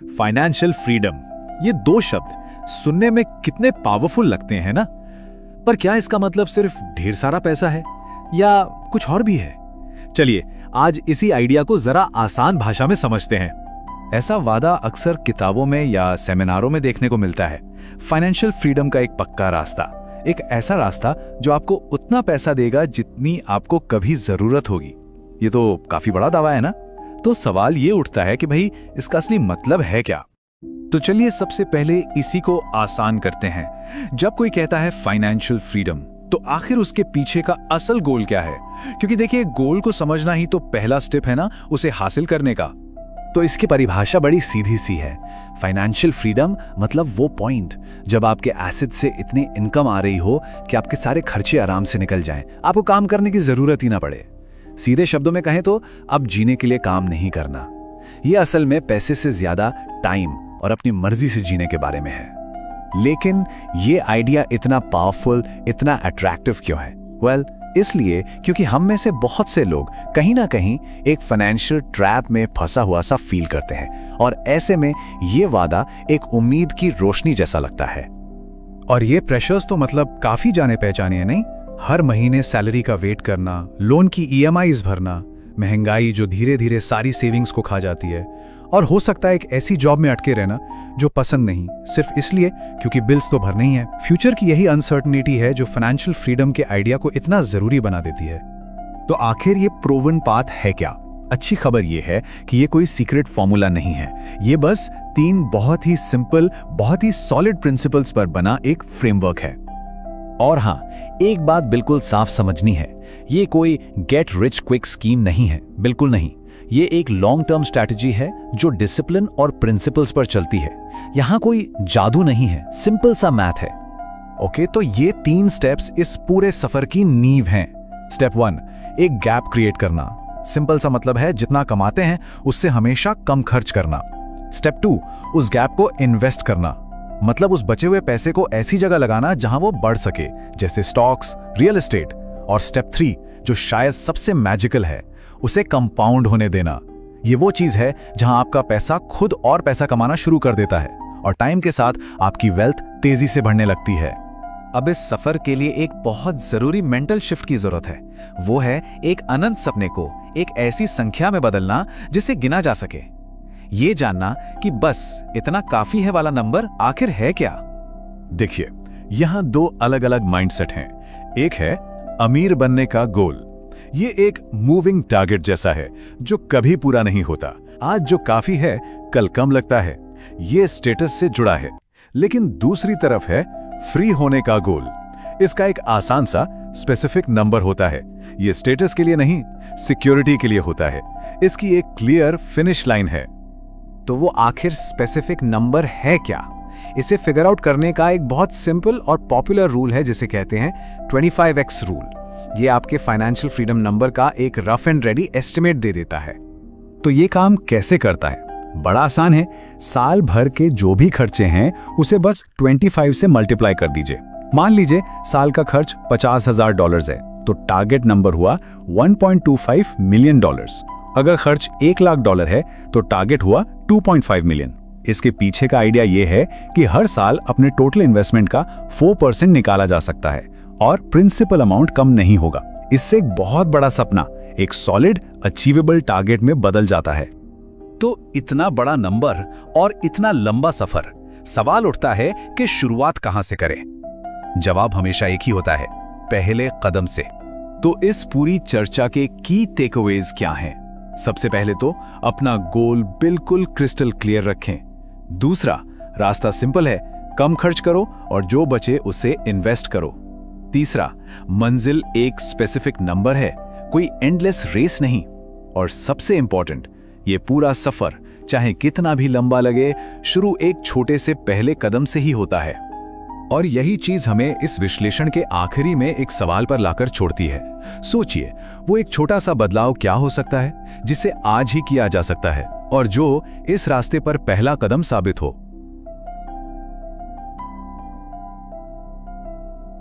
Financial freedom, ये दो शब्द सुनने में कितने पावरफुल लगते हैं ना, पर क्या इसका मतलब सिर्फ ढेर सारा पैसा है या कुछ और भी है? चलिए आज इसी आइडिया को जरा आसान भाषा में समझते हैं। ऐसा वादा अक्सर किताबों में या सेमिनारों में देखने को मिलता है। फाइनेंशियल फ्रीडम का एक पक्का रास्ता, एक ऐसा रास्ता जो आपको उतना पैसा देगा जितनी आपको कभी जरूरत होगी। ये तो काफी बड़ा दावा है ना? तो सवाल ये उठता है कि भाई इसका असली मतलब है क्या? तो चलिए सबसे पहले इसी को आसान करते हैं। जब कोई कहता है फाइनेंशियल फ्रीडम, तो आखिर उसके पीछे का असल गोल क्या है? क्योंकि देखिए, गोल को समझना ही तो पहला स्टेप है ना उसे हासिल करने का। तो इसकी परिभाषा बड़ी सीधी सी है। फाइनेंशियल फ्रीडम मतलब वो पॉइंट जब आपके एसेट से इतनी इनकम आ रही हो कि आपके सारे खर्चे आराम से निकल जाएं, आपको काम करने की जरूरत ही ना पड़े। सीधे शब्दों में कहें तो अब जीने के लिए काम नहीं करना। ये असल में पैसे से ज्यादा टाइम और अपनी मर्जी से जीने के बारे में है। लेकिन ये आइडिया इतना पावरफुल, इतना अट्रैक्टिव क्यों है? वेल, इसलिए क्योंकि हम में से बहुत से लोग कहीं ना कहीं एक फाइनेंशियल ट्रैप में फंसा हुआ सा फील करते हैं, और ऐसे में ये वादा एक उम्मीद की रोशनी जैसा लगता है। और ये प्रेशर्स तो मतलब काफी जाने पहचाने हैं, नहीं? हर महीने सैलरी का वेट करना, लोन की ईएमआईज भरना, महंगाई जो धीरे धीरे सारी सेविंग्स को खा जाती है, और हो सकता है एक ऐसी जॉब में अटके रहना जो पसंद नहीं, सिर्फ इसलिए क्योंकि बिल्स तो भरने ही है। फ्यूचर की यही अनसर्टनिटी है जो फाइनेंशियल फ्रीडम के आइडिया को इतना जरूरी बना देती है। तो आखिर ये प्रूवन पाथ है क्या? अच्छी खबर ये है कि ये कोई सीक्रेट फॉर्मूला नहीं है। ये बस 3 बहुत ही सिंपल, बहुत ही सॉलिड प्रिंसिपल्स पर बना एक फ्रेमवर्क है। और हाँ, एक बात बिल्कुल साफ समझनी है, ये कोई गेट रिच क्विक स्कीम नहीं है, बिल्कुल नहीं। ये एक लॉन्ग टर्म स्ट्रैटेजी है जो डिसिप्लिन और प्रिंसिपल्स पर चलती है। यहां कोई जादू नहीं है, सिंपल सा मैथ है। ओके, तो ये 3 स्टेप्स इस पूरे सफर की नींव हैं। स्टेप 1, एक गैप क्रिएट करना। सिंपल सा मतलब है जितना कमाते हैं उससे हमेशा कम खर्च करना। स्टेप 2, उस गैप को इन्वेस्ट करना, मतलब उस बचे हुए पैसे को ऐसी जगह लगाना जहां वो बढ़ सके, जैसे स्टॉक्स, रियल एस्टेट। और स्टेप 3, जो शायद सबसे मैजिकल है, उसे कंपाउंड होने देना। ये वो चीज है जहां आपका पैसा खुद और पैसा कमाना शुरू कर देता है, और टाइम के साथ आपकी वेल्थ तेजी से बढ़ने लगती है। अब इस सफर के लिए एक बहुत जरूरी मेंटल शिफ्ट की जरूरत है। वो है एक अनंत सपने को एक ऐसी संख्या में बदलना जिसे गिना जा सके। ये जानना कि बस इतना काफी है वाला नंबर आखिर है क्या? देखिए, यहां 2 अलग अलग माइंडसेट हैं। एक है अमीर बनने का गोल। ये एक मूविंग टारगेट जैसा है जो कभी पूरा नहीं होता। आज जो काफी है कल कम लगता है। ये स्टेटस से जुड़ा है। लेकिन दूसरी तरफ है फ्री होने का गोल। इसका एक आसान सा स्पेसिफिक नंबर होता है। ये स्टेटस के लिए नहीं, सिक्योरिटी के लिए होता है। इसकी एक क्लियर फिनिश लाइन है। तो वो आखिर स्पेसिफिक नंबर है क्या? इसे फिगर आउट करने का एक बहुत सिंपल और पॉपुलर रूल है जिसे कहते हैं 25x रूल। ये आपके फाइनेंशियल फ्रीडम नंबर का एक रफ एंड रेडी एस्टिमेट दे देता है। तो ये काम कैसे करता है? बड़ा आसान है। साल भर के जो भी खर्चे हैं उसे बस 25 से मल्टीप्लाई कर दीजिए। मान लीजिए साल का खर्च $50,000 है, तो टारगेट नंबर हुआ $1.25 मिलियन। अगर खर्च $1,00,000 है तो टारगेट हुआ 2.5 मिलियन। इसके पीछे का आइडिया यह है कि हर साल अपने टोटल इन्वेस्टमेंट का 4% निकाला जा सकता है और प्रिंसिपल अमाउंट कम नहीं होगा। इससे एक बहुत बड़ा सपना एक सॉलिड अचीवेबल टारगेट में बदल जाता है। तो इतना बड़ा नंबर और इतना लंबा सफर, सवाल उठता है कि शुरुआत कहां से करें? जवाब हमेशा एक ही होता है, पहले कदम से। तो इस पूरी चर्चा के की टेकअवेज क्या हैं? सबसे पहले तो अपना गोल बिल्कुल क्रिस्टल क्लियर रखें। दूसरा, रास्ता सिंपल है, कम खर्च करो और जो बचे उसे इन्वेस्ट करो। तीसरा, मंजिल एक स्पेसिफिक नंबर है, कोई एंडलेस रेस नहीं। और सबसे इंपॉर्टेंट, ये पूरा सफर चाहे कितना भी लंबा लगे, शुरू एक छोटे से पहले कदम से ही होता है। और यही चीज हमें इस विश्लेषण के आखिरी में एक सवाल पर लाकर छोड़ती है। सोचिए, वो एक छोटा सा बदलाव क्या हो सकता है जिसे आज ही किया जा सकता है और जो इस रास्ते पर पहला कदम साबित हो।